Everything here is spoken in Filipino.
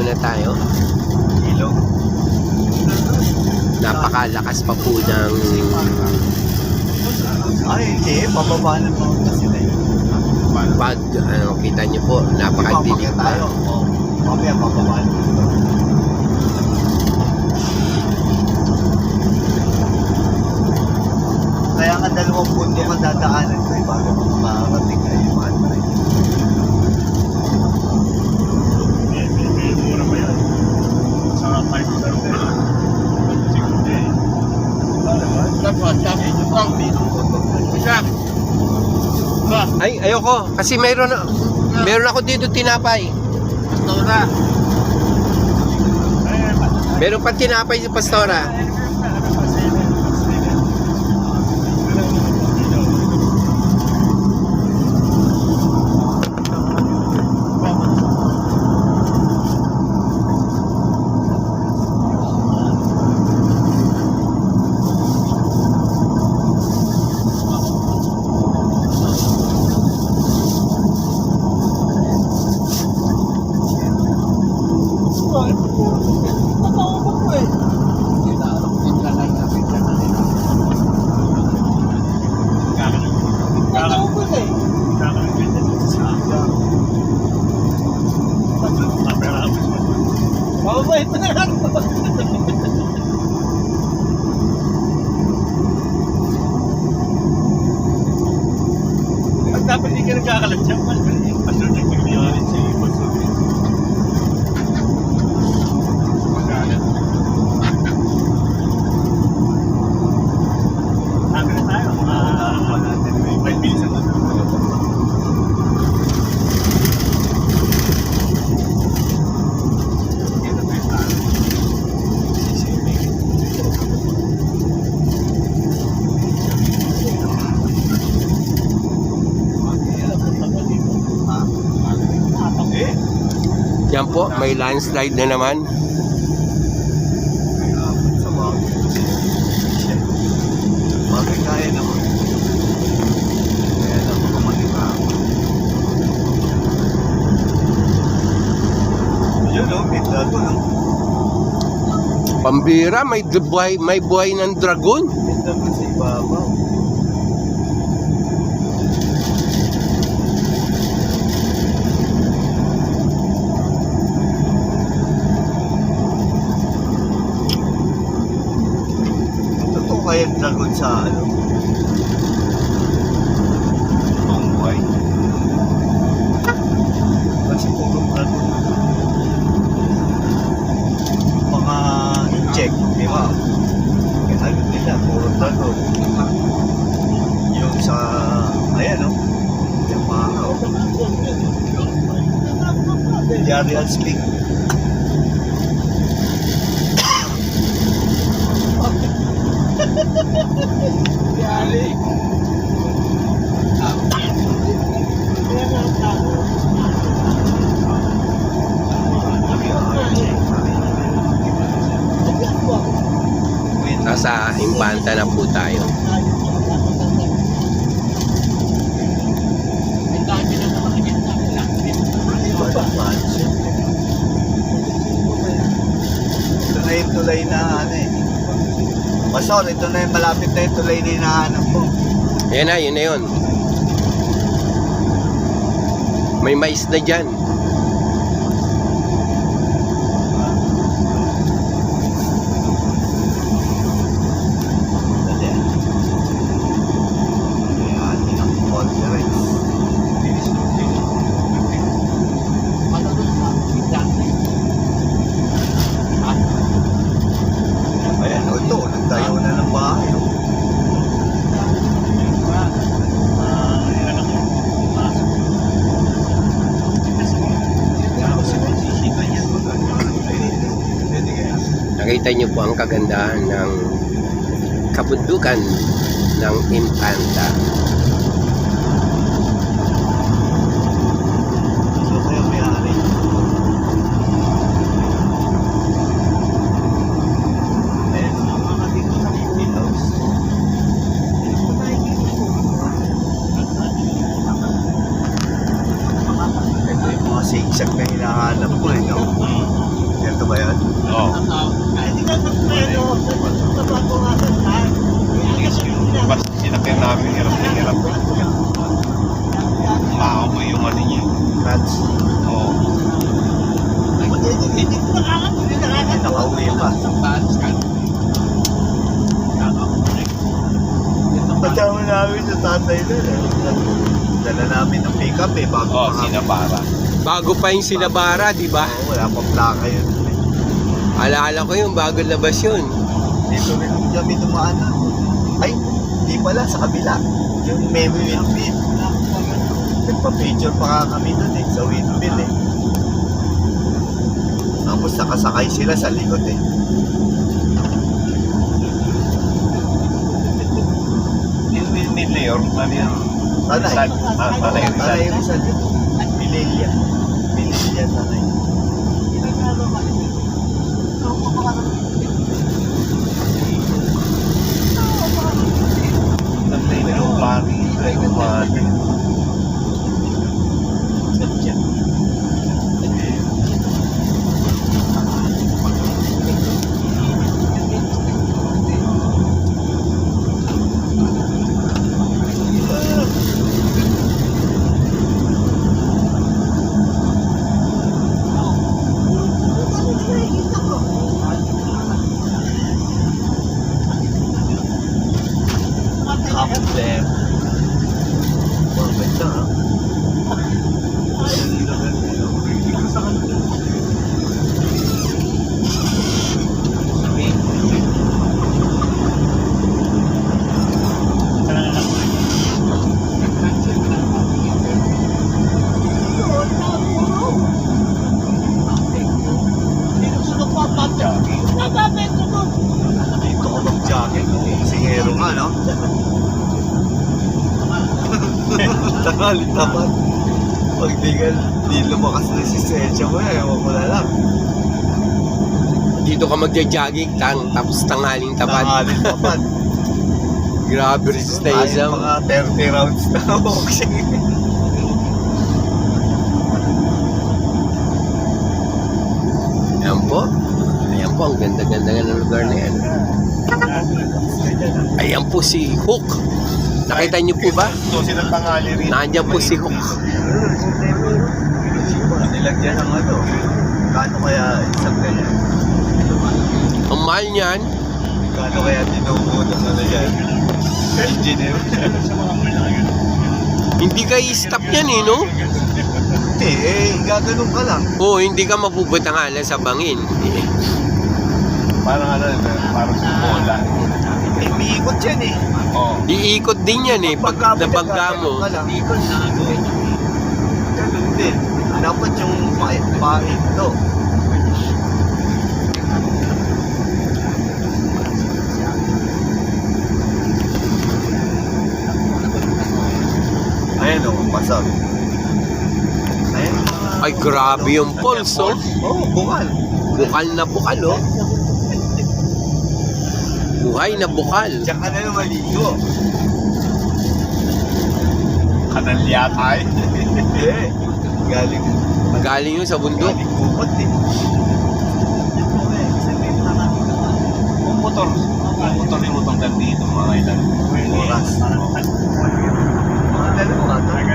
muna tayo. Ilog. Napakalakas pa po ng Ay, hindi. Pababa na po kasi na yun. pag, kita nyo po, napakadilim pa. tayo. O, mamaya pababa na po. Kaya nga dalawang pundo ka dadaanan ko bago makarating kayo yung mga tayo. Mura pa yan. Sa 500. Ay, ayoko. Kasi meron ako dito tinapay. Meron pa tinapay sa Pastora. Dapat hindi ka nagkakalat siya. Pasunod yung pagbiyarin sa pasunod. Magalit. Sabi na tayo, may bilisan na. Yan po, may landslide na naman. Sa bagay. Bagay kaya naman. Kaya lang mga manipang. Yun o, may dragon o. Pambira, may buhay ng dragon. May dragon sa ibabaw. Totoo kaya dragon sa ano? Mongway. Kasi puro dragon. Mga inject, di ba? Ano nila, puro dragon. Yung sa, ayan o, yung mga Yarian Speak. Yari. Nasa Impanta na po tayo. Ito na yung tulay na ano eh. Pastor, ito na yung malapit na yung tulay na hinahanap ko. Yan na, yun na yun. May mais na dyan. Dali ah. Ayan, ang conference. Ayan, o ito, nagtayo na ng bahay. Oh. Nakita niyo po ang kagandahan ng kabundukan ng Impanta. So, kaya may-ari. Ayan, mga dito sa Little House. Ito yung mga sigsag na hinahanap ko eh, no? Nuts. Oo. Hindi ko nakakalat. Nakauwi pa. Kasama namin sa tatay na. Dala namin ng pick-up eh. Bago Oh, mga- sinabara. Bago pa yung Sinabara, di ba? Oo, wala pang plaka yun. Alaala ko yung bago labas yun. Dito rin kami dumaan na. Ay, di pala, sa kabila. Yung memory windmill. Nagpa-picture pa nga kami doon eh, sa windmill eh. Tapos nakasakay sila sa likod eh. Yung Mayor, ano yan? Tanay. Tanay Rizal. Tanay Rizal. Pililya. Pililya tanay. Tanay na yung pari. Ay, kumali. Half them. Perfect na ha. Dito ko mag-jacket. Singero nga, no? Tangali tapat. Pag di lumakas na si Sensya mo, ewan ko na lang. Dito ka magja-jogging, tapos tanghaling tapat. Tangali tapat. Grabe resist na Ay, isang. mga 30 rounds na boxing. Ayan po. Ayan po, ang ganda-ganda nga ng lugar na yan. Ayan po si Hook. Nakita niyo po ba? So, silang tangali rin. Nandiyan po si Hook. Nilagyan ng ano. Kano kaya isang ganyan? Ang mahal niyan, Kano kaya tinubunong na yan? Engineer. hindi ka i-stop yan eh, no? Hindi, gaganon ka lang. Oo, hindi ka mapupuntangalan sa bangin. Parang ano, parang bola. May ikot yan eh. Oo. Iikot din yan eh, pag nabangga mo. Ikot na ganun din. Dapat yung pahit to. Ayan o, pasag. Ayan. Ay, grabe yung pulse, oh. Oo, bukal. Bukal na bukal, oh. Buhay na bukal. Diyan ka na yung maligo. Kanal yata eh. Hindi. Galing. Galing yun sa bundok. Galing kupot eh. Kung motor yung utang dito, mga ilan. Oras. Mga dalawa ka.